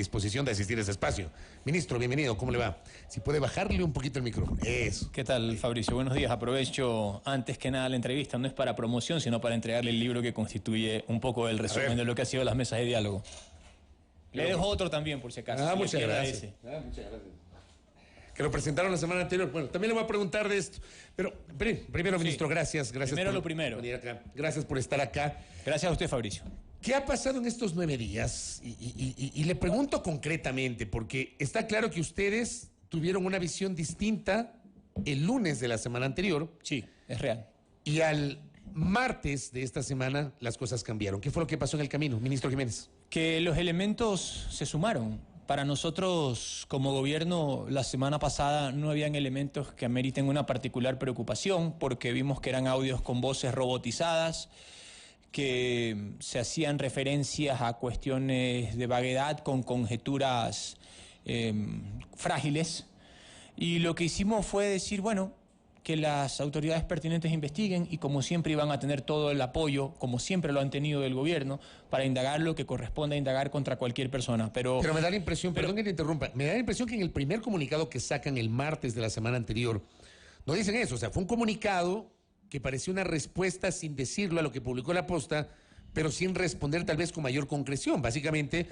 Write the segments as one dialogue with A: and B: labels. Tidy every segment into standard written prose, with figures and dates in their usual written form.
A: Disposición de asistir a ese espacio. Ministro, bienvenido, ¿cómo le va? Si puede bajarle un poquito el micrófono. Eso.
B: ¿Qué tal, Fabricio? Buenos días. Aprovecho antes que nada la entrevista. No es para promoción, sino para entregarle el libro que constituye un poco el resumen de lo que ha sido las mesas de diálogo. Le dejo otro también, por si acaso.
A: Muchas gracias. Muchas gracias. Que lo presentaron la semana anterior. Bueno, también le voy a preguntar de esto. Pero, primero, ministro, gracias.
B: Primero lo primero.
A: Venir acá. Gracias por estar acá.
B: Gracias a usted, Fabricio.
A: ¿Qué ha pasado en estos 9 días? Y le pregunto concretamente, porque está claro que ustedes tuvieron una visión distinta el lunes de la semana anterior.
B: Sí, es real.
A: Y al martes de esta semana las cosas cambiaron. ¿Qué fue lo que pasó en el camino, ministro Jiménez?
B: Que los elementos se sumaron. Para nosotros, como gobierno, la semana pasada no habían elementos que ameriten una particular preocupación, porque vimos que eran audios con voces robotizadas, que se hacían referencias a cuestiones de vaguedad con conjeturas frágiles. Y lo que hicimos fue decir, bueno, que las autoridades pertinentes investiguen y como siempre iban a tener todo el apoyo, como siempre lo han tenido del gobierno, para indagar lo que corresponde a indagar contra cualquier persona. Pero
A: me da la impresión, perdón que te interrumpa, me da la impresión que en el primer comunicado que sacan el martes de la semana anterior, no dicen eso, o sea, fue un comunicado que parecía una respuesta sin decirlo a lo que publicó La Posta, pero sin responder tal vez con mayor concreción, básicamente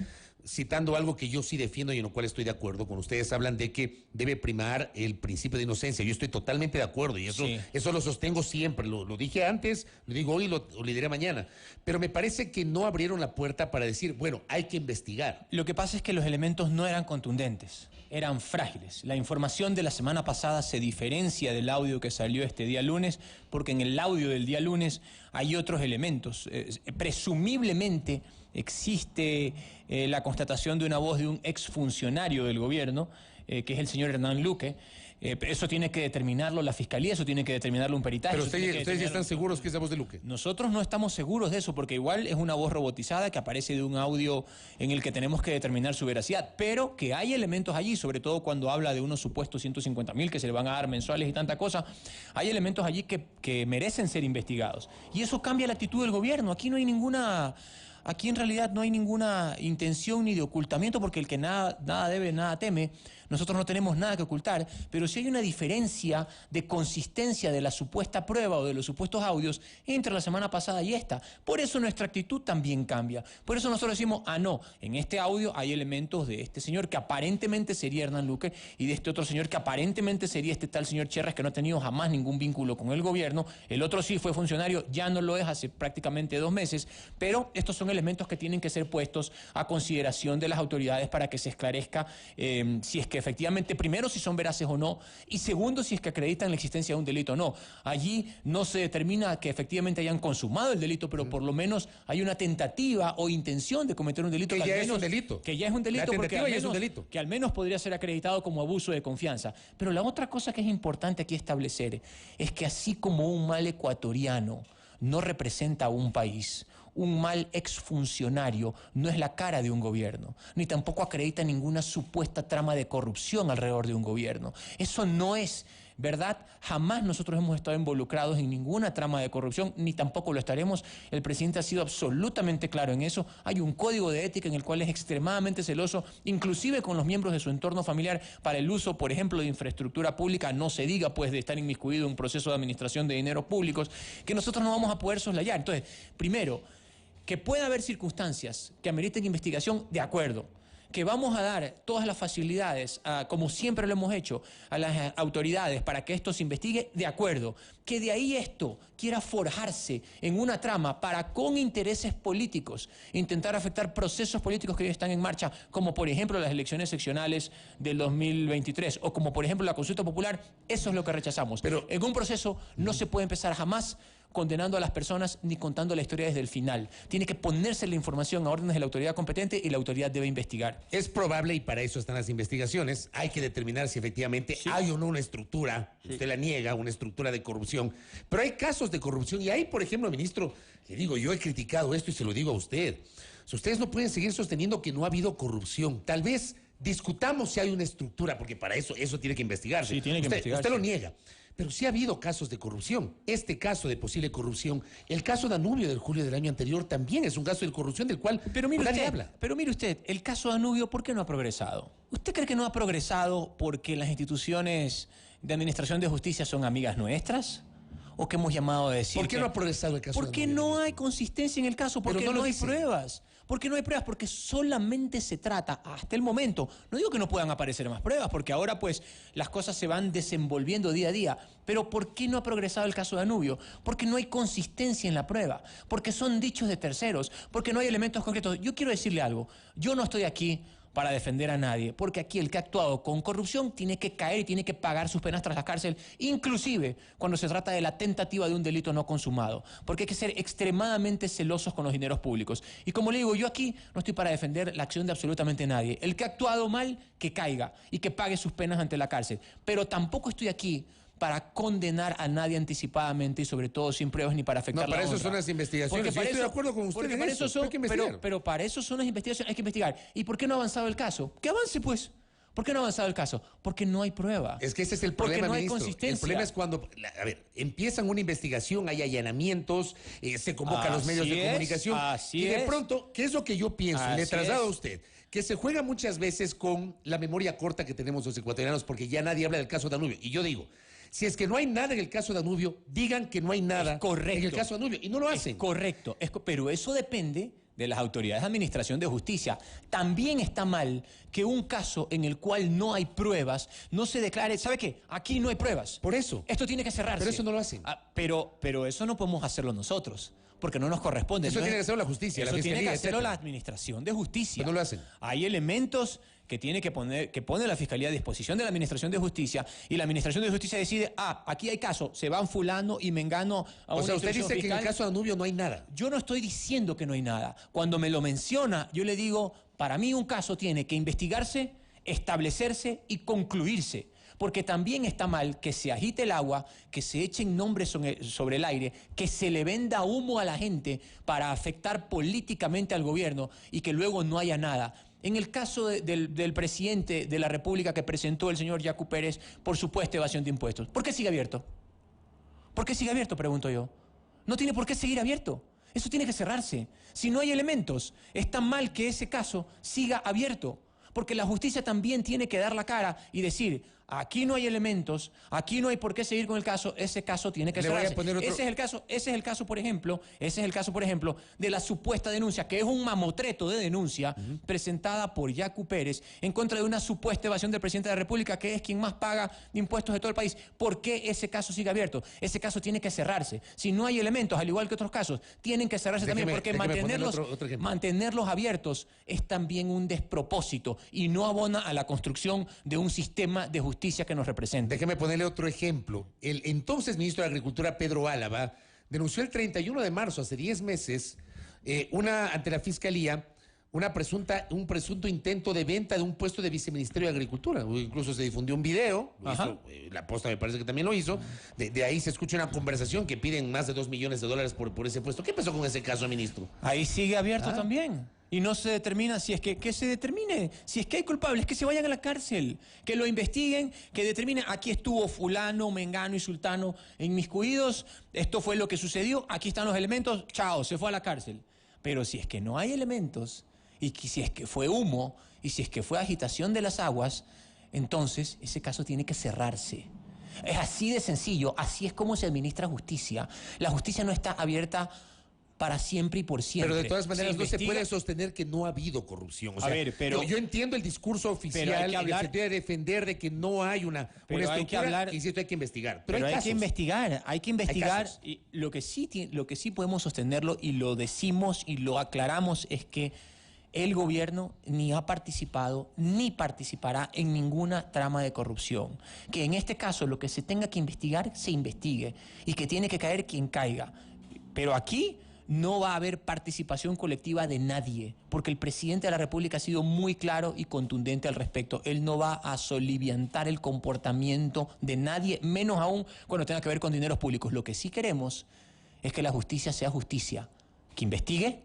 A: citando algo que yo sí defiendo y en lo cual estoy de acuerdo con ustedes. Hablan de que debe primar el principio de inocencia. Yo estoy totalmente de acuerdo y eso lo sostengo siempre, lo dije antes, lo digo hoy, lo diré mañana, pero me parece que no abrieron la puerta para decir, bueno, hay que investigar.
B: Lo que pasa es que los elementos no eran contundentes, eran frágiles. La información de la semana pasada se diferencia del audio que salió este día lunes, porque en el audio del día lunes hay otros elementos. Presumiblemente existe la constatación de una voz de un exfuncionario del gobierno, que es el señor Hernán Luque. Eso tiene que determinarlo la Fiscalía, eso tiene que determinarlo un peritaje.
A: Pero ustedes ya están seguros que es la voz de Luque.
B: Nosotros no estamos seguros de eso, porque igual es una voz robotizada que aparece de un audio en el que tenemos que determinar su veracidad, pero que hay elementos allí, sobre todo cuando habla de unos supuestos 150.000 que se le van a dar mensuales y tanta cosa. Hay elementos allí que merecen ser investigados. Y eso cambia la actitud del gobierno. Aquí en realidad no hay ninguna intención ni de ocultamiento, porque el que nada debe, nada teme. Nosotros no tenemos nada que ocultar, pero sí hay una diferencia de consistencia de la supuesta prueba o de los supuestos audios entre la semana pasada y esta. Por eso nuestra actitud también cambia. Por eso nosotros decimos, no, en este audio hay elementos de este señor que aparentemente sería Hernán Luque y de este otro señor que aparentemente sería este tal señor Cherres, que no ha tenido jamás ningún vínculo con el gobierno. El otro sí fue funcionario, ya no lo es hace prácticamente 2 meses, pero estos son elementos que tienen que ser puestos a consideración de las autoridades para que se esclarezca si es que efectivamente, primero, si son veraces o no, y segundo, si es que acreditan la existencia de un delito o no. Allí no se determina que efectivamente hayan consumado el delito, pero por lo menos hay una tentativa o intención de cometer un delito.
A: Que ya es un delito.
B: Que ya es un delito.
A: La tentativa ya es un delito.
B: Que al menos podría ser acreditado como abuso de confianza. Pero la otra cosa que es importante aquí establecer es que así como un mal ecuatoriano no representa a un país, un mal exfuncionario no es la cara de un gobierno, ni tampoco acredita ninguna supuesta trama de corrupción alrededor de un gobierno. Eso no es verdad. Jamás nosotros hemos estado involucrados en ninguna trama de corrupción, ni tampoco lo estaremos. El presidente ha sido absolutamente claro en eso. Hay un código de ética en el cual es extremadamente celoso, inclusive con los miembros de su entorno familiar, para el uso, por ejemplo, de infraestructura pública. No se diga, pues, de estar inmiscuido en un proceso de administración de dineros públicos, que nosotros no vamos a poder soslayar. Entonces, primero, que pueda haber circunstancias que ameriten investigación, de acuerdo. Que vamos a dar todas las facilidades, como siempre lo hemos hecho, a las autoridades para que esto se investigue, de acuerdo. Que de ahí esto quiera forjarse en una trama para, con intereses políticos, intentar afectar procesos políticos que hoy están en marcha, como por ejemplo las elecciones seccionales del 2023, o como por ejemplo la consulta popular, eso es lo que rechazamos. Pero en un proceso no se puede empezar jamás condenando a las personas ni contando la historia desde el final. Tiene que ponerse la información a órdenes de la autoridad competente y la autoridad debe investigar.
A: Es probable, y para eso están las investigaciones, hay que determinar si efectivamente hay o no una estructura, usted la niega, una estructura de corrupción, pero hay casos de corrupción y hay, por ejemplo, ministro, le digo, yo he criticado esto y se lo digo a usted. Ustedes no pueden seguir sosteniendo que no ha habido corrupción. Tal vez discutamos si hay una estructura, porque para eso tiene que investigarse.
B: Sí, tiene que investigarse.
A: Usted lo niega. Pero sí ha habido casos de corrupción. Este caso de posible corrupción, el caso Danubio del julio del año anterior también es un caso de corrupción del cual nadie habla.
B: Pero mire usted, el caso Danubio, ¿por qué no ha progresado? ¿Usted cree que no ha progresado porque las instituciones de administración de justicia son amigas nuestras? ¿O que hemos llamado a decir?
A: ¿Por qué no ha progresado el caso Danubio?
B: Porque no hay consistencia en el caso, porque no hay pruebas. Porque no hay pruebas, porque solamente se trata, hasta el momento, no digo que no puedan aparecer más pruebas, porque ahora pues las cosas se van desenvolviendo día a día, pero ¿por qué no ha progresado el caso Danubio? Porque no hay consistencia en la prueba, porque son dichos de terceros, porque no hay elementos concretos. Yo quiero decirle algo, yo no estoy aquí para defender a nadie, porque aquí el que ha actuado con corrupción tiene que caer y tiene que pagar sus penas tras la cárcel, inclusive cuando se trata de la tentativa de un delito no consumado, porque hay que ser extremadamente celosos con los dineros públicos. Y como le digo, yo aquí no estoy para defender la acción de absolutamente nadie. El que ha actuado mal, que caiga y que pague sus penas ante la cárcel. Pero tampoco estoy aquí para condenar a nadie anticipadamente y sobre todo sin pruebas ni para afectar la honra.
A: Para eso son las investigaciones. Yo estoy de acuerdo con usted en eso. Hay que investigar.
B: Pero para eso son las investigaciones, hay que investigar. ¿Y por qué no ha avanzado el caso? Que avance, pues. ¿Por qué no ha avanzado el caso? Porque no hay prueba.
A: Es que ese es el problema,
B: no hay
A: ministro.
B: consistencia.
A: El problema es cuando, a ver, empiezan una investigación, hay allanamientos, se convocan los medios de comunicación y de pronto, ¿qué es lo que yo pienso? Le traslado a usted que se juega muchas veces con la memoria corta que tenemos los ecuatorianos porque ya nadie habla del caso Danubio. Y yo digo, si es que no hay nada en el caso Danubio, digan que no hay nada en el caso Danubio. Y no lo hacen.
B: Correcto. Pero eso depende de las autoridades de administración de justicia. También está mal que un caso en el cual no hay pruebas no se declare, ¿sabe qué? Aquí no hay pruebas.
A: Por eso.
B: Esto tiene que cerrarse.
A: Pero eso no lo hacen.
B: Pero eso no podemos hacerlo nosotros, porque no nos corresponde.
A: Eso tiene que hacerlo la justicia,
B: eso
A: la fiscalía,
B: tiene que hacerlo
A: etcétera.
B: la administración de justicia.
A: Pero no lo hacen.
B: Hay elementos que pone la Fiscalía a disposición de la Administración de Justicia y la Administración de Justicia decide, aquí hay caso, se van fulano y mengano a una
A: O sea, usted dice
B: fiscal.
A: que en el caso Danubio no hay nada.
B: Yo no estoy diciendo que no hay nada. Cuando me lo menciona, yo le digo, para mí un caso tiene que investigarse, establecerse y concluirse. Porque también está mal que se agite el agua, que se echen nombres sobre el aire, que se le venda humo a la gente para afectar políticamente al gobierno y que luego no haya nada. En el caso del presidente de la República que presentó el señor Yacu Pérez por supuesta evasión de impuestos, ¿por qué sigue abierto? ¿Por qué sigue abierto, pregunto yo? No tiene por qué seguir abierto. Eso tiene que cerrarse. Si no hay elementos, es tan mal que ese caso siga abierto. Porque la justicia también tiene que dar la cara y decir, aquí no hay elementos, aquí no hay por qué seguir con el caso, ese caso tiene que cerrarse. Ese es el caso, por ejemplo, de la supuesta denuncia, que es un mamotreto de denuncia presentada por Yacu Pérez en contra de una supuesta evasión del presidente de la República, que es quien más paga impuestos de todo el país. ¿Por qué ese caso sigue abierto? Ese caso tiene que cerrarse. Si no hay elementos, al igual que otros casos, tienen que cerrarse también, porque mantenerlos abiertos es también un despropósito y no abona a la construcción de un sistema de justicia que nos represente.
A: Déjeme ponerle otro ejemplo. El entonces ministro de Agricultura, Pedro Álava, denunció el 31 de marzo, hace 10 meses, ante la Fiscalía, un presunto intento de venta de un puesto de viceministerio de Agricultura. Incluso se difundió un video, la Posta me parece que también lo hizo, de ahí se escucha una conversación que piden más de $2 millones por ese puesto. ¿Qué pasó con ese caso, ministro?
B: Ahí sigue abierto también. Y no se determina si es que se determine, si es que hay culpables, que se vayan a la cárcel, que lo investiguen, que determinen, aquí estuvo fulano, mengano y sultano inmiscuidos, esto fue lo que sucedió, aquí están los elementos, chao, se fue a la cárcel. Pero si es que no hay elementos, y si es que fue humo, y si es que fue agitación de las aguas, entonces ese caso tiene que cerrarse. Es así de sencillo, así es como se administra justicia. La justicia no está abierta para siempre y por siempre.
A: Pero de todas maneras no se puede sostener que no ha habido corrupción. O sea, yo entiendo el discurso oficial en el sentido de defender de que no hay una estructura, insisto, hay que investigar. Pero hay
B: que investigar, y lo que sí podemos sostenerlo y lo decimos y lo aclaramos es que el gobierno ni ha participado ni participará en ninguna trama de corrupción. Que en este caso lo que se tenga que investigar, se investigue y que tiene que caer quien caiga. Pero aquí no va a haber participación colectiva de nadie, porque el presidente de la República ha sido muy claro y contundente al respecto. Él no va a soliviantar el comportamiento de nadie, menos aún cuando tenga que ver con dineros públicos. Lo que sí queremos es que la justicia sea justicia, que investigue,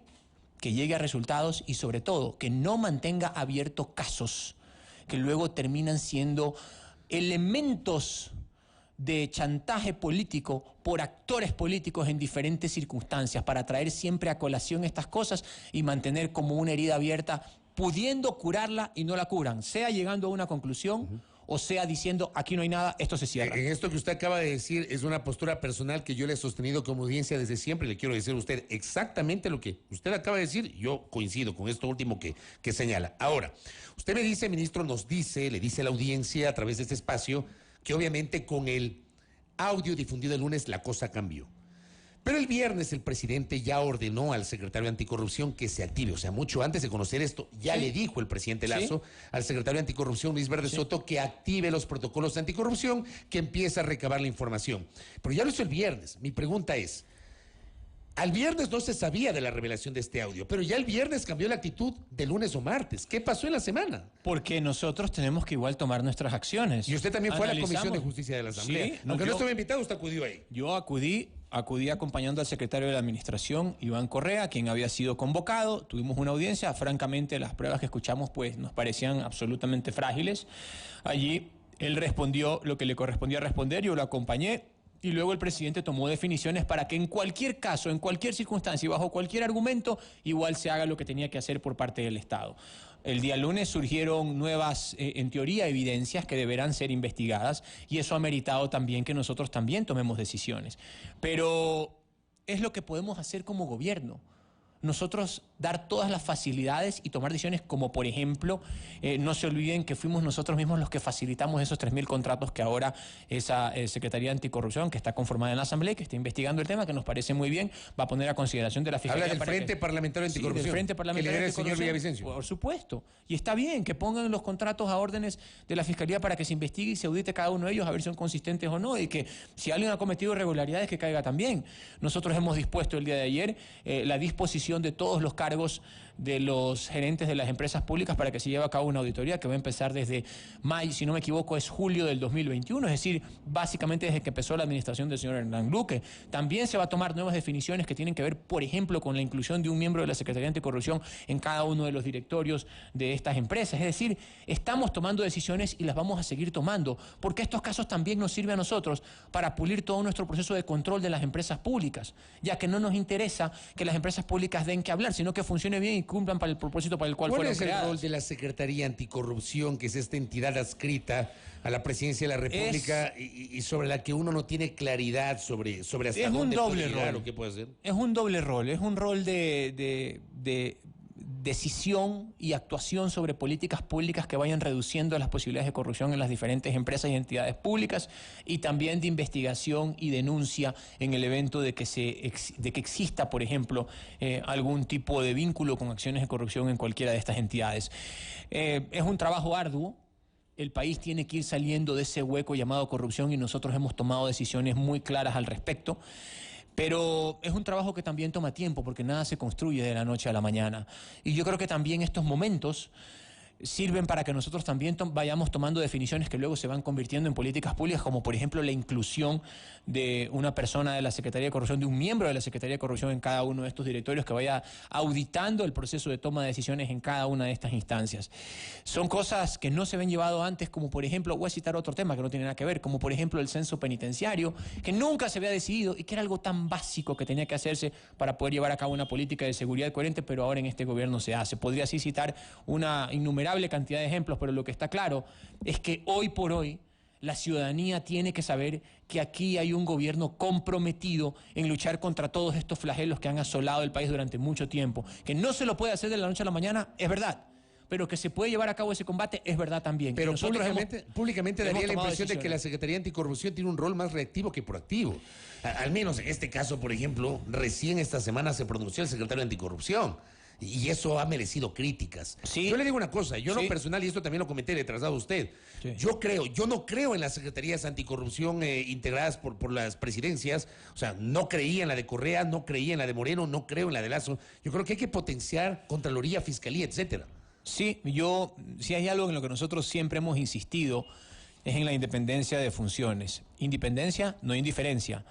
B: que llegue a resultados y sobre todo que no mantenga abiertos casos que luego terminan siendo elementos de chantaje político por actores políticos en diferentes circunstancias para traer siempre a colación estas cosas y mantener como una herida abierta, pudiendo curarla y no la curan, sea llegando a una conclusión o sea diciendo aquí no hay nada, esto se cierra.
A: En esto que usted acaba de decir es una postura personal que yo le he sostenido como audiencia desde siempre. Le quiero decir a usted exactamente lo que usted acaba de decir. Yo coincido con esto último que señala. Ahora, usted me dice, ministro, nos dice, le dice a la audiencia a través de este espacio que obviamente con el audio difundido el lunes la cosa cambió. Pero el viernes el presidente ya ordenó al secretario anticorrupción que se active. O sea, mucho antes de conocer esto, ya le dijo el presidente Lasso al secretario anticorrupción, Luis Verde Soto, que active los protocolos de anticorrupción, que empiece a recabar la información. Pero ya lo hizo el viernes. Mi pregunta es, al viernes no se sabía de la revelación de este audio, pero ya el viernes cambió la actitud de lunes o martes. ¿Qué pasó en la semana?
B: Porque nosotros tenemos que igual tomar nuestras acciones.
A: Y usted también fue a la Comisión de Justicia de la Asamblea.
B: Sí,
A: aunque no estuve invitado, usted acudió ahí.
B: Yo acudí acompañando al secretario de la Administración, Iván Correa, quien había sido convocado. Tuvimos una audiencia. Francamente, las pruebas que escuchamos pues nos parecían absolutamente frágiles. Allí él respondió lo que le correspondía responder, yo lo acompañé. Y luego el presidente tomó definiciones para que en cualquier caso, en cualquier circunstancia y bajo cualquier argumento, igual se haga lo que tenía que hacer por parte del Estado. El día lunes surgieron nuevas, en teoría, evidencias que deberán ser investigadas y eso ha meritado también que nosotros también tomemos decisiones. Pero es lo que podemos hacer como gobierno. Nosotros dar todas las facilidades y tomar decisiones como, por ejemplo, no se olviden que fuimos nosotros mismos los que facilitamos esos 3.000 contratos que ahora esa Secretaría Anticorrupción, que está conformada en la Asamblea, que está investigando el tema, que nos parece muy bien, va a poner a consideración de la Fiscalía.
A: Habla del Frente Parlamentario Anticorrupción.
B: Sí, del Frente Parlamentario
A: que lidera el señor Villavicencio.
B: Por supuesto. Y está bien que pongan los contratos a órdenes de la Fiscalía para que se investigue y se audite cada uno de ellos a ver si son consistentes o no, y que si alguien ha cometido irregularidades que caiga también. Nosotros hemos dispuesto el día de ayer la disposición de todos los cargos de los gerentes de las empresas públicas para que se lleve a cabo una auditoría que va a empezar desde mayo, si no me equivoco, es julio del 2021, es decir, básicamente desde que empezó la administración del señor Hernán Luque. También se va a tomar nuevas definiciones que tienen que ver, por ejemplo, con la inclusión de un miembro de la Secretaría Anticorrupción en cada uno de los directorios de estas empresas. Es decir, estamos tomando decisiones y las vamos a seguir tomando, porque estos casos también nos sirven a nosotros para pulir todo nuestro proceso de control de las empresas públicas, ya que no nos interesa que las empresas públicas den que hablar, sino que funcione bien y cumplan para el propósito para el cual fueron creadas.
A: ¿Cuál es el rol de la Secretaría Anticorrupción, que es esta entidad adscrita a la Presidencia de la República y sobre la que uno no tiene claridad sobre hasta dónde puede llegar o qué puede hacer?
B: Es un doble rol, es un rol de decisión y actuación sobre políticas públicas que vayan reduciendo las posibilidades de corrupción en las diferentes empresas y entidades públicas, y también de investigación y denuncia en el evento de que exista, por ejemplo, algún tipo de vínculo con acciones de corrupción en cualquiera de estas entidades. Es un trabajo arduo. El país tiene que ir saliendo de ese hueco llamado corrupción y nosotros hemos tomado decisiones muy claras al respecto. Pero es un trabajo que también toma tiempo porque nada se construye de la noche a la mañana. Y yo creo que también estos momentos sirven para que nosotros también vayamos tomando definiciones que luego se van convirtiendo en políticas públicas, como por ejemplo la inclusión de una persona de la Secretaría de Corrupción, de un miembro de la Secretaría de Corrupción en cada uno de estos directorios, que vaya auditando el proceso de toma de decisiones en cada una de estas instancias. Son cosas que no se habían llevado antes, como por ejemplo, voy a citar otro tema que no tiene nada que ver, como por ejemplo el censo penitenciario, que nunca se había decidido y que era algo tan básico que tenía que hacerse para poder llevar a cabo una política de seguridad coherente, pero ahora en este gobierno se hace. Podría así citar una innumerable cantidad de ejemplos, pero lo que está claro es que hoy por hoy la ciudadanía tiene que saber que aquí hay un gobierno comprometido en luchar contra todos estos flagelos que han asolado el país durante mucho tiempo. Que no se lo puede hacer de la noche a la mañana, es verdad, pero que se puede llevar a cabo ese combate, es verdad también.
A: Pero públicamente daría la impresión de que la Secretaría Anticorrupción tiene un rol más reactivo que proactivo. Al menos en este caso, por ejemplo, recién esta semana se pronunció el secretario de Anticorrupción. Y eso ha merecido críticas.
B: Sí.
A: Yo le digo una cosa, yo en lo personal, y esto también lo comenté, le he trasladado a usted, yo no creo en las secretarías anticorrupción integradas por las presidencias. O sea, no creía en la de Correa, no creía en la de Moreno, no creo en la de Lasso. Yo creo que hay que potenciar Contraloría, Fiscalía, etcétera.
B: Sí, si hay algo en lo que nosotros siempre hemos insistido, es en la independencia de funciones. Independencia, no indiferencia.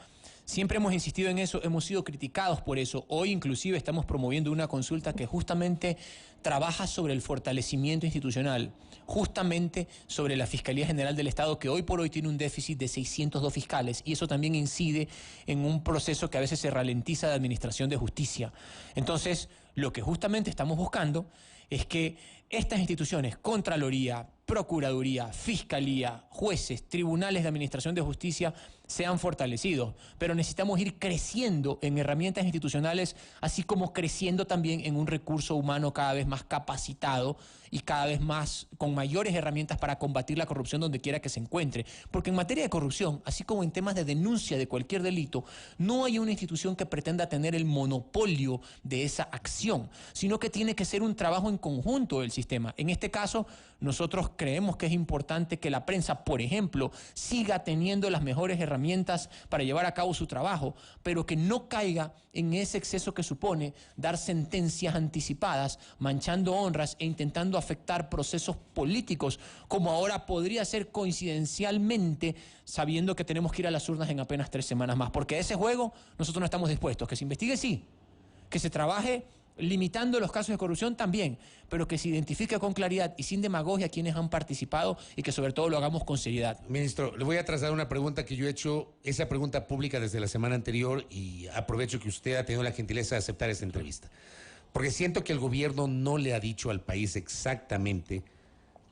B: Siempre hemos insistido en eso, hemos sido criticados por eso. Hoy inclusive estamos promoviendo una consulta que justamente trabaja sobre el fortalecimiento institucional, justamente sobre la Fiscalía General del Estado, que hoy por hoy tiene un déficit de 602 fiscales, y eso también incide en un proceso que a veces se ralentiza de administración de justicia. Entonces, lo que justamente estamos buscando es que estas instituciones, Contraloría, Procuraduría, Fiscalía, jueces, tribunales de administración de justicia, sean fortalecidos. Pero necesitamos ir creciendo en herramientas institucionales, así como creciendo también en un recurso humano cada vez más capacitado y cada vez más con mayores herramientas para combatir la corrupción donde quiera que se encuentre. Porque en materia de corrupción, así como en temas de denuncia de cualquier delito, no hay una institución que pretenda tener el monopolio de esa acción, sino que tiene que ser un trabajo en conjunto del sistema. En este caso, nosotros creemos que es importante que la prensa, por ejemplo, siga teniendo las mejores herramientas para llevar a cabo su trabajo, pero que no caiga en ese exceso que supone dar sentencias anticipadas, manchando honras e intentando afectar procesos políticos, como ahora podría ser coincidencialmente, sabiendo que tenemos que ir a las urnas en apenas 3 semanas más. Porque a ese juego nosotros no estamos dispuestos. Que se investigue, sí. Que se trabaje limitando los casos de corrupción también, pero que se identifique con claridad y sin demagogia quienes han participado y que sobre todo lo hagamos con seriedad.
A: Ministro, le voy a trasladar una pregunta que yo he hecho, esa pregunta pública desde la semana anterior, y aprovecho que usted ha tenido la gentileza de aceptar esta entrevista. Porque siento que el gobierno no le ha dicho al país exactamente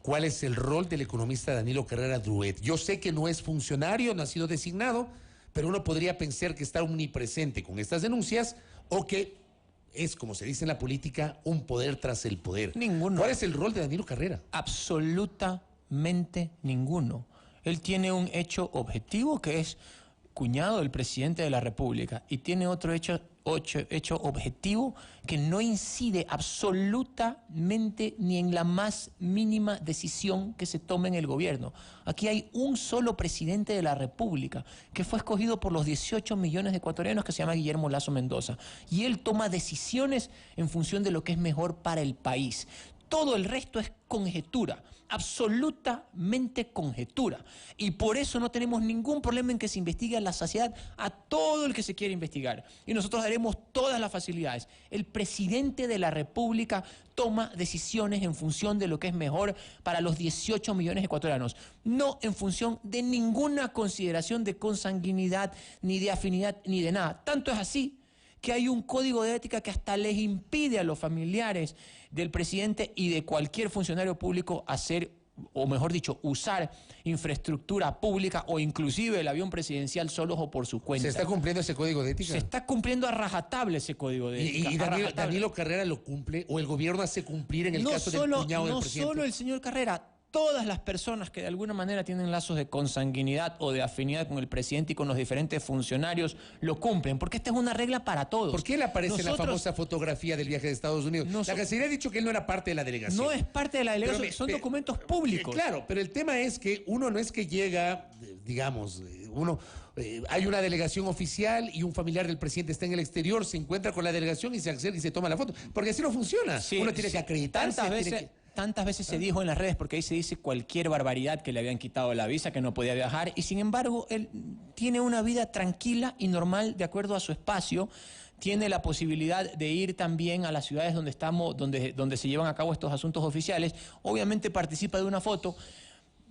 A: cuál es el rol del economista Danilo Carrera Druet. Yo sé que no es funcionario, no ha sido designado, pero uno podría pensar que está omnipresente con estas denuncias o que es, como se dice en la política, un poder tras el poder.
B: Ninguno.
A: ¿Cuál es el rol de Danilo Carrera?
B: Absolutamente ninguno. Él tiene un hecho objetivo que es cuñado del presidente de la República y tiene otro hecho objetivo que no incide absolutamente ni en la más mínima decisión que se tome en el gobierno. Aquí hay un solo presidente de la República que fue escogido por los 18 millones de ecuatorianos, que se llama Guillermo Lasso Mendoza, y él toma decisiones en función de lo que es mejor para el país. Todo el resto es conjetura, absolutamente conjetura. Y por eso no tenemos ningún problema en que se investigue a la saciedad a todo el que se quiere investigar. Y nosotros daremos todas las facilidades. El presidente de la República toma decisiones en función de lo que es mejor para los 18 millones de ecuatorianos, no en función de ninguna consideración de consanguinidad, ni de afinidad, ni de nada. Tanto es así que hay un código de ética que hasta les impide a los familiares del presidente y de cualquier funcionario público hacer, o mejor dicho, usar infraestructura pública o inclusive el avión presidencial solos o por su cuenta.
A: ¿Se está cumpliendo ese código de ética?
B: Se está cumpliendo a rajatabla ese código de ética.
A: ¿Y Danilo Carrera lo cumple o el gobierno hace cumplir en el caso del cuñado del presidente?
B: No solo el señor Carrera. Todas las personas que de alguna manera tienen lazos de consanguinidad o de afinidad con el presidente y con los diferentes funcionarios lo cumplen, porque esta es una regla para todos.
A: ¿Por qué le aparece la famosa fotografía del viaje de Estados Unidos? La Cancillería ha dicho que él no era parte de la delegación.
B: No es parte de la delegación, son documentos públicos.
A: Claro, pero el tema es que uno no es que llega, digamos, hay una delegación oficial y un familiar del presidente está en el exterior, se encuentra con la delegación y se accede y se toma la foto, porque así no funciona.
B: Sí,
A: uno tiene que acreditarse.
B: Tantas veces se dijo en las redes, porque ahí se dice cualquier barbaridad, que le habían quitado la visa, que no podía viajar, y sin embargo él tiene una vida tranquila y normal de acuerdo a su espacio, tiene la posibilidad de ir también a las ciudades donde estamos, donde se llevan a cabo estos asuntos oficiales, obviamente participa de una foto,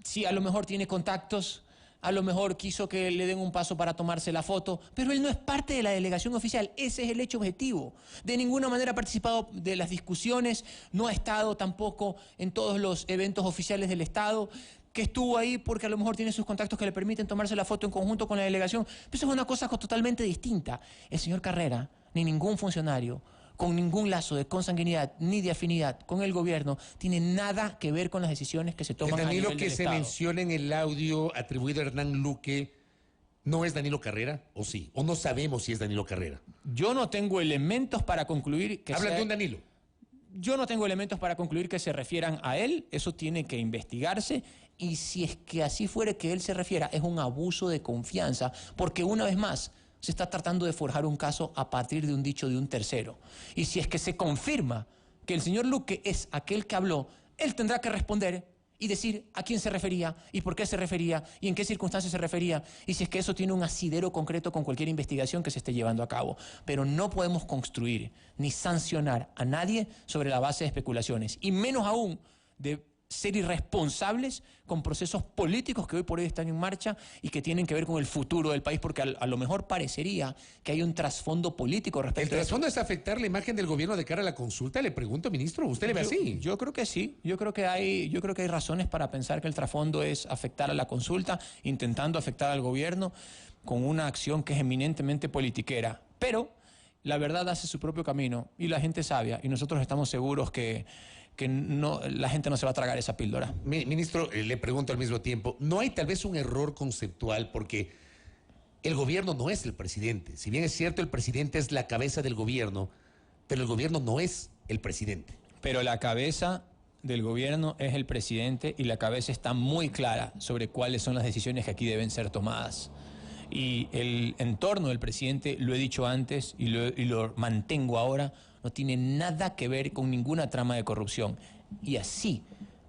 B: sí, a lo mejor tiene contactos, a lo mejor quiso que le den un paso para tomarse la foto, pero él no es parte de la delegación oficial, ese es el hecho objetivo. De ninguna manera ha participado de las discusiones, no ha estado tampoco en todos los eventos oficiales del Estado, que estuvo ahí porque a lo mejor tiene sus contactos que le permiten tomarse la foto en conjunto con la delegación, pero eso es una cosa totalmente distinta. El señor Carrera, ni ningún funcionario, con ningún lazo de consanguinidad ni de afinidad con el gobierno, tiene nada que ver con las decisiones que se toman a nivel del Estado. ¿El Danilo que se menciona en el audio atribuido a Hernán Luque no es Danilo Carrera, o sí? ¿O no sabemos si es Danilo Carrera? Yo no tengo elementos para concluir que
A: Hablan de un Danilo.
B: Yo no tengo elementos para concluir que se refieran a él, eso tiene que investigarse, y si es que así fuere que él se refiera, es un abuso de confianza, porque una vez más, se está tratando de forjar un caso a partir de un dicho de un tercero. Y si es que se confirma que el señor Luque es aquel que habló, él tendrá que responder y decir a quién se refería y por qué se refería y en qué circunstancias se refería y si es que eso tiene un asidero concreto con cualquier investigación que se esté llevando a cabo. Pero no podemos construir ni sancionar a nadie sobre la base de especulaciones y menos aún de ser irresponsables con procesos políticos que hoy por hoy están en marcha y que tienen que ver con el futuro del país, porque a lo mejor parecería que hay un trasfondo político respecto
A: ¿El trasfondo es afectar la imagen del gobierno de cara a la consulta? Le pregunto, ministro, ¿usted le ve así?
B: Yo creo que sí, yo creo que hay razones para pensar que el trasfondo es afectar a la consulta, intentando afectar al gobierno con una acción que es eminentemente politiquera, pero la verdad hace su propio camino y la gente es sabia y nosotros estamos seguros que no, la gente no se va a tragar esa píldora.
A: Ministro, le pregunto al mismo tiempo, ¿no hay tal vez un error conceptual? Porque el gobierno no es el presidente. Si bien es cierto, el presidente es la cabeza del gobierno, pero el gobierno no es el presidente.
B: Pero la cabeza del gobierno es el presidente y la cabeza está muy clara sobre cuáles son las decisiones que aquí deben ser tomadas. Y el entorno del presidente, lo he dicho antes y lo mantengo ahora, no tiene nada que ver con ninguna trama de corrupción. Y así,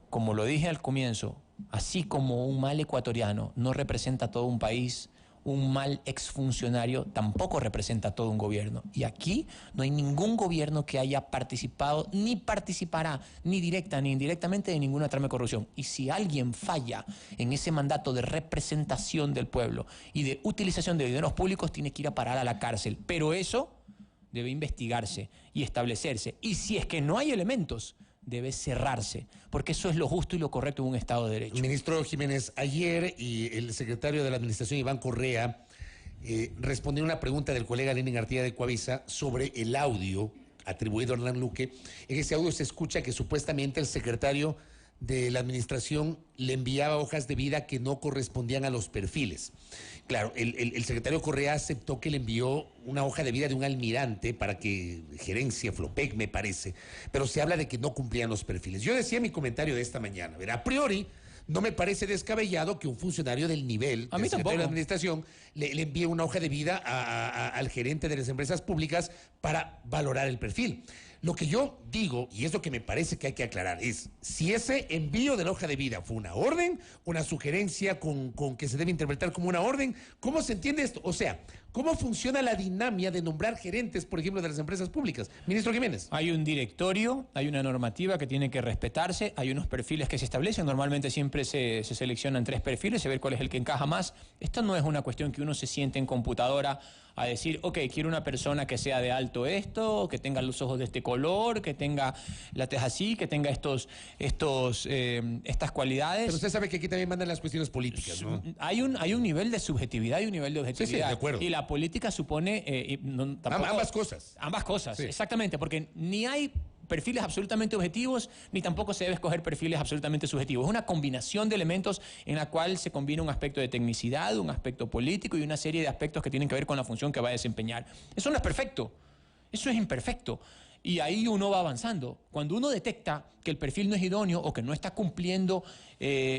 B: como lo dije al comienzo, así como un mal ecuatoriano no representa a todo un país, un mal exfuncionario tampoco representa a todo un gobierno. Y aquí no hay ningún gobierno que haya participado, ni participará, ni directa ni indirectamente, de ninguna trama de corrupción. Y si alguien falla en ese mandato de representación del pueblo y de utilización de dineros públicos, tiene que ir a parar a la cárcel. Pero eso debe investigarse y establecerse. Y si es que no hay elementos, debe cerrarse, porque eso es lo justo y lo correcto en un Estado de Derecho.
A: Ministro Jiménez, ayer y el secretario de la Administración, Iván Correa, respondió a una pregunta del colega Lenin Artieda de Coavisa sobre el audio atribuido a Hernán Luque. En ese audio se escucha que supuestamente el secretario de la Administración le enviaba hojas de vida que no correspondían a los perfiles. Claro, el secretario Correa aceptó que le envió una hoja de vida de un almirante para que gerencia Flopec, me parece, pero se habla de que no cumplían los perfiles. Yo decía en mi comentario de esta mañana, a priori no me parece descabellado que un funcionario del nivel
B: a mí
A: de la Administración le envíe una hoja de vida al gerente de las empresas públicas para valorar el perfil. Lo que yo digo, y es lo que me parece que hay que aclarar, es si ese envío de la hoja de vida fue una orden, una sugerencia con que se debe interpretar como una orden, ¿cómo se entiende esto? O sea, ¿cómo funciona la dinámica de nombrar gerentes, por ejemplo, de las empresas públicas? Ministro Jiménez.
B: Hay un directorio, hay una normativa que tiene que respetarse, hay unos perfiles que se establecen, normalmente siempre se seleccionan 3 perfiles, se ve cuál es el que encaja más. Esto no es una cuestión que uno se siente en computadora a decir, ok, quiero una persona que sea de alto esto, que tenga los ojos de este color, que tenga la tez así, que tenga estas cualidades.
A: Pero usted sabe que aquí también mandan las cuestiones políticas, ¿no?
B: Hay un nivel de subjetividad y un nivel de objetividad.
A: Sí, de acuerdo.
B: Y la política supone...
A: ambas cosas.
B: Ambas cosas,
A: sí.
B: Exactamente, porque ni hay perfiles absolutamente objetivos, ni tampoco se debe escoger perfiles absolutamente subjetivos. Es una combinación de elementos en la cual se combina un aspecto de tecnicidad, un aspecto político y una serie de aspectos que tienen que ver con la función que va a desempeñar. Eso no es perfecto, eso es imperfecto. Y ahí uno va avanzando. Cuando uno detecta que el perfil no es idóneo o que no está cumpliendo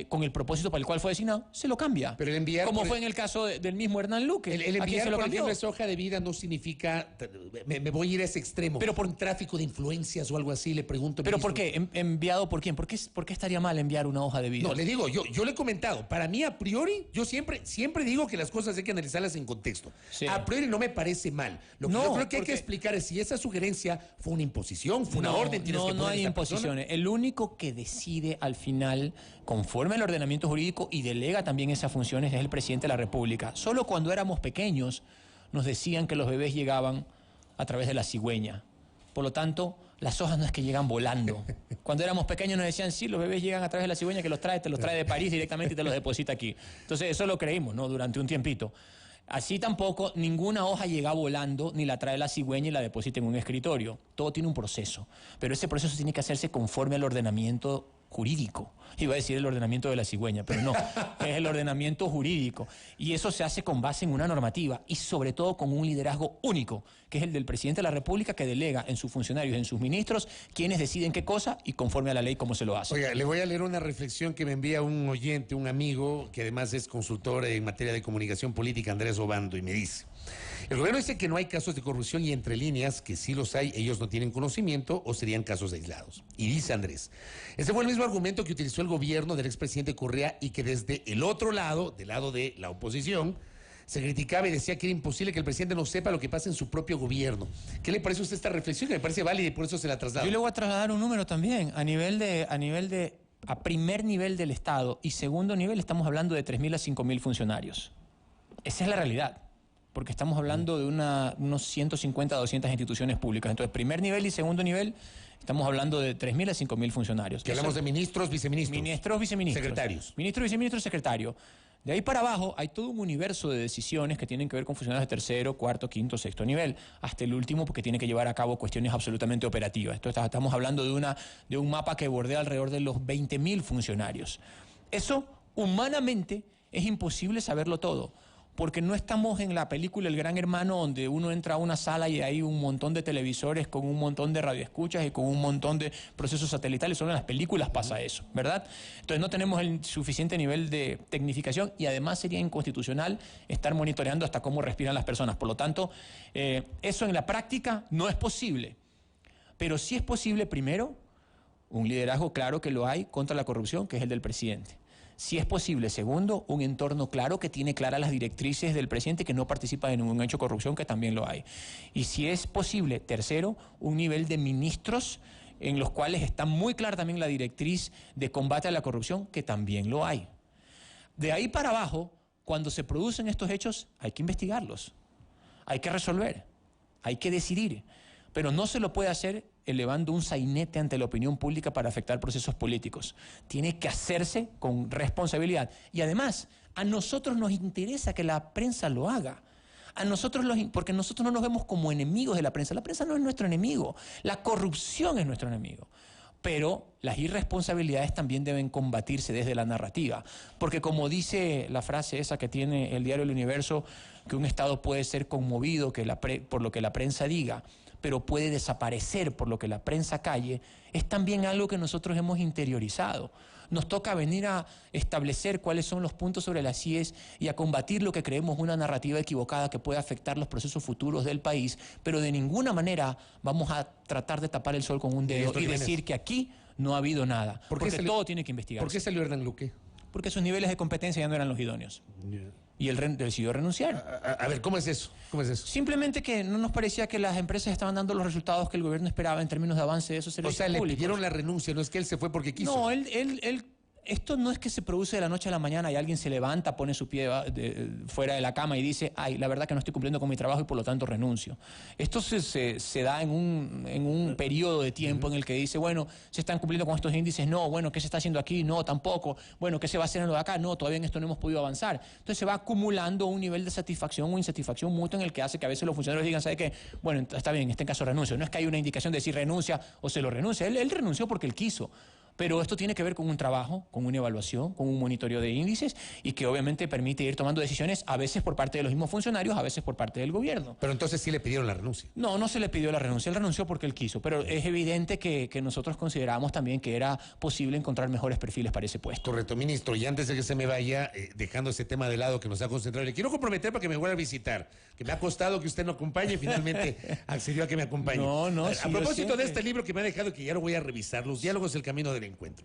B: con el propósito para el cual fue designado, se lo cambia.
A: Pero el enviar,
B: como fue en el caso del mismo Hernán Luque.
A: El enviar, por ejemplo, esa hoja de vida no significa, me voy a ir a ese extremo, pero por un tráfico de influencias o algo así, le pregunto.
B: ¿Pero por qué? ¿Enviado por quién? ¿Por qué estaría mal enviar una hoja de vida?
A: No, le digo, yo le he comentado, para mí a priori, yo siempre digo que las cosas hay que analizarlas en contexto. Sí. A priori no me parece mal. Lo que yo creo que hay que explicar es si esa sugerencia fue una imposición, fue una orden.
B: No hay imposiciones. El único que decide al final, conforme al ordenamiento jurídico y delega también esas funciones, es el presidente de la República. Solo cuando éramos pequeños nos decían que los bebés llegaban a través de la cigüeña. Por lo tanto, las hojas no es que llegan volando. Cuando éramos pequeños nos decían, sí, los bebés llegan a través de la cigüeña que te los trae de París directamente y te los deposita aquí. Entonces eso lo creímos, ¿no? Durante un tiempito. Así tampoco ninguna hoja llega volando, ni la trae la cigüeña y la deposita en un escritorio. Todo tiene un proceso, pero ese proceso tiene que hacerse conforme al ordenamiento jurídico. Iba a decir el ordenamiento de la cigüeña, pero no, es el ordenamiento jurídico. Y eso se hace con base en una normativa y sobre todo con un liderazgo único, que es el del presidente de la República, que delega en sus funcionarios, en sus ministros, quienes deciden qué cosa y conforme a la ley cómo se lo hace.
A: Oiga, le voy a leer una reflexión que me envía un oyente, un amigo, que además es consultor en materia de comunicación política, Andrés Obando, y me dice: El gobierno dice que no hay casos de corrupción y entre líneas que sí los hay, ellos no tienen conocimiento o serían casos aislados. Y dice Andrés, ese fue el mismo argumento que utilizó el gobierno del expresidente Correa y que desde el otro lado, del lado de la oposición, se criticaba y decía que era imposible que el presidente no sepa lo que pasa en su propio gobierno. ¿Qué le parece a usted esta reflexión? Que me parece válida y por eso se la traslado.
B: Yo le voy a trasladar un número también. A primer nivel del Estado y segundo nivel estamos hablando de 3.000 a 5.000 funcionarios. Esa es la realidad, porque estamos hablando de unos 150 a 200 instituciones públicas. Entonces, primer nivel y segundo nivel, estamos hablando de 3.000 a 5.000 funcionarios.
A: Que hablamos de ministros, viceministros.
B: Ministros, viceministros.
A: Secretarios.
B: Ministro, viceministro, secretario. De ahí para abajo hay todo un universo de decisiones que tienen que ver con funcionarios de tercero, cuarto, quinto, sexto nivel, hasta el último porque tiene que llevar a cabo cuestiones absolutamente operativas. Entonces estamos hablando de un mapa que bordea alrededor de los 20.000 funcionarios. Eso, humanamente, es imposible saberlo todo. Porque no estamos en la película El Gran Hermano donde uno entra a una sala y hay un montón de televisores con un montón de radioescuchas y con un montón de procesos satelitales. Solo en las películas pasa eso, ¿verdad? Entonces no tenemos el suficiente nivel de tecnificación y además sería inconstitucional estar monitoreando hasta cómo respiran las personas. Por lo tanto, eso en la práctica no es posible. Pero sí es posible, primero, un liderazgo claro que lo hay contra la corrupción, que es el del presidente. Si es posible, segundo, un entorno claro que tiene claras las directrices del presidente que no participa en ningún hecho de corrupción, que también lo hay. Y si es posible, tercero, un nivel de ministros en los cuales está muy clara también la directriz de combate a la corrupción, que también lo hay. De ahí para abajo, cuando se producen estos hechos, hay que investigarlos, hay que resolver, hay que decidir, pero no se lo puede hacer elevando un sainete ante la opinión pública para afectar procesos políticos. Tiene que hacerse con responsabilidad. Y además, a nosotros nos interesa que la prensa lo haga. Porque nosotros no nos vemos como enemigos de la prensa. La prensa no es nuestro enemigo. La corrupción es nuestro enemigo. Pero las irresponsabilidades también deben combatirse desde la narrativa. Porque como dice la frase esa que tiene el diario El Universo, que un Estado puede ser conmovido por lo que la prensa diga, pero puede desaparecer por lo que la prensa calle, es también algo que nosotros hemos interiorizado. Nos toca venir a establecer cuáles son los puntos sobre las IES y a combatir lo que creemos una narrativa equivocada que puede afectar los procesos futuros del país, pero de ninguna manera vamos a tratar de tapar el sol con un dedo y decir que aquí no ha habido nada, porque todo tiene que investigarse.
A: ¿Por qué salió Hernán Luque?
B: Porque sus niveles de competencia ya no eran los idóneos. Y él decidió renunciar.
A: A ver, ¿cómo es eso? ¿Cómo es eso?
B: Simplemente que no nos parecía que las empresas estaban dando los resultados que el gobierno esperaba en términos de avance de esos servicios públicos.
A: O sea, le pidieron la renuncia, no es que él se fue porque quiso.
B: No, esto no es que se produce de la noche a la mañana y alguien se levanta, pone su pie fuera de la cama y dice, ay, la verdad que no estoy cumpliendo con mi trabajo y por lo tanto renuncio. Esto se da en un periodo de tiempo en el que dice, bueno, se están cumpliendo con estos índices, no, bueno, ¿qué se está haciendo aquí? No, tampoco. Bueno, ¿qué se va a hacer en lo de acá? No, todavía en esto no hemos podido avanzar. Entonces se va acumulando un nivel de satisfacción o insatisfacción mutua en el que hace que a veces los funcionarios digan, ¿sabe qué? Bueno, está bien, en este caso renuncio. No es que hay una indicación de si renuncia o se lo renuncia. Él renunció porque él quiso. Pero esto tiene que ver con un trabajo, con una evaluación, con un monitoreo de índices y que obviamente permite ir tomando decisiones a veces por parte de los mismos funcionarios, a veces por parte del gobierno.
A: Pero entonces sí le pidieron la renuncia.
B: No, no se le pidió la renuncia, él renunció porque él quiso, pero es evidente que nosotros consideramos también que era posible encontrar mejores perfiles para ese puesto.
A: Correcto, ministro, y antes de que se me vaya, dejando ese tema de lado que nos ha concentrado, le quiero comprometer para que me vuelva a visitar, que me ha costado que usted me acompañe y finalmente accedió a que me acompañe.
B: No,
A: a propósito de este libro que me ha dejado, que ya lo voy a revisar, Los diálogos, el camino del encuentro.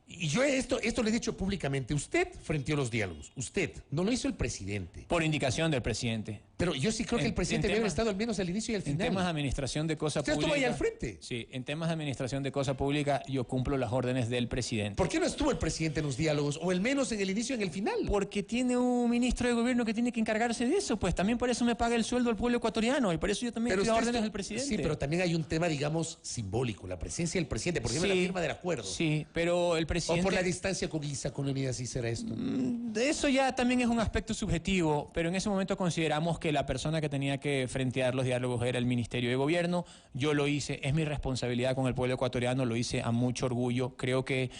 A: Y yo esto le he dicho públicamente, usted frenteó los diálogos, usted, no lo hizo el presidente.
B: Por indicación del presidente.
A: Pero yo sí creo que el presidente debe haber estado al menos al inicio y al final.
B: En temas de administración de cosa pública.
A: ¿Usted estuvo ahí al frente?
B: Sí, en temas de administración de cosa pública yo cumplo las órdenes del presidente.
A: ¿Por qué no estuvo el presidente en los diálogos, o al menos en el inicio y en el final?
B: Porque tiene un ministro de gobierno que tiene que encargarse de eso, pues también por eso me paga el sueldo el pueblo ecuatoriano y por eso yo también estoy a órdenes del presidente.
A: Sí, pero también hay un tema, digamos, simbólico, la presencia del presidente, porque sí, la firma del acuerdo.
B: Sí, pero el presidente...
A: O por la distancia con ISA, con Unidas, sí será esto.
B: Eso ya también es un aspecto subjetivo, pero en ese momento consideramos que la persona que tenía que frentear los diálogos era el Ministerio de Gobierno. Yo lo hice, es mi responsabilidad con el pueblo ecuatoriano, lo hice a mucho orgullo. Creo que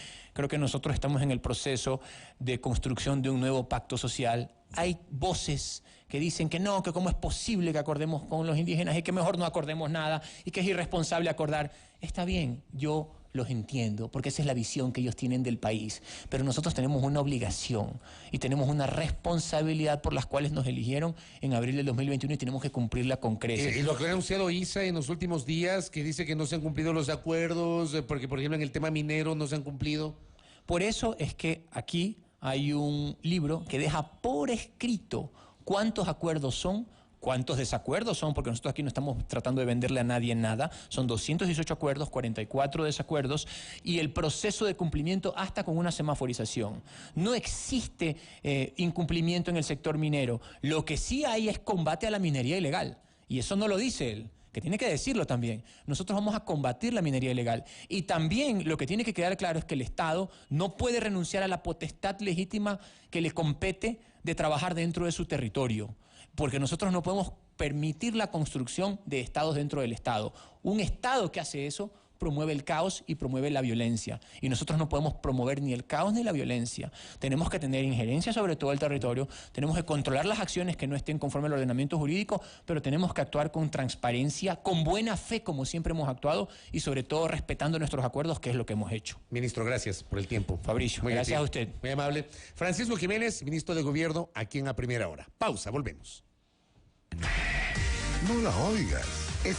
B: nosotros estamos en el proceso de construcción de un nuevo pacto social. Hay voces que dicen que no, que cómo es posible que acordemos con los indígenas y que mejor no acordemos nada y que es irresponsable acordar. Está bien, yo los entiendo, porque esa es la visión que ellos tienen del país. Pero nosotros tenemos una obligación y tenemos una responsabilidad por las cuales nos eligieron en abril del 2021 y tenemos que cumplirla con creces.
A: Y lo que ha anunciado ISA en los últimos días, que dice que no se han cumplido los acuerdos, porque por ejemplo en el tema minero no se han cumplido.
B: Por eso es que aquí hay un libro que deja por escrito cuántos acuerdos son, cuántos desacuerdos son, porque nosotros aquí no estamos tratando de venderle a nadie nada. Son 218 acuerdos, 44 desacuerdos y el proceso de cumplimiento hasta con una semaforización. No existe incumplimiento en el sector minero. Lo que sí hay es combate a la minería ilegal. Y eso no lo dice él, que tiene que decirlo también. Nosotros vamos a combatir la minería ilegal. Y también lo que tiene que quedar claro es que el Estado no puede renunciar a la potestad legítima que le compete de trabajar dentro de su territorio, porque nosotros no podemos permitir la construcción de estados dentro del Estado. Un Estado que hace eso promueve el caos y promueve la violencia. Y nosotros no podemos promover ni el caos ni la violencia. Tenemos que tener injerencia sobre todo el territorio, tenemos que controlar las acciones que no estén conforme al ordenamiento jurídico, pero tenemos que actuar con transparencia, con buena fe, como siempre hemos actuado, y sobre todo respetando nuestros acuerdos, que es lo que hemos hecho.
A: Ministro, gracias por el tiempo.
B: Fabricio, gracias a usted.
A: Muy amable. Francisco Jiménez, ministro de Gobierno, aquí en A Primera Hora. Pausa, volvemos.
C: No la oigas. Es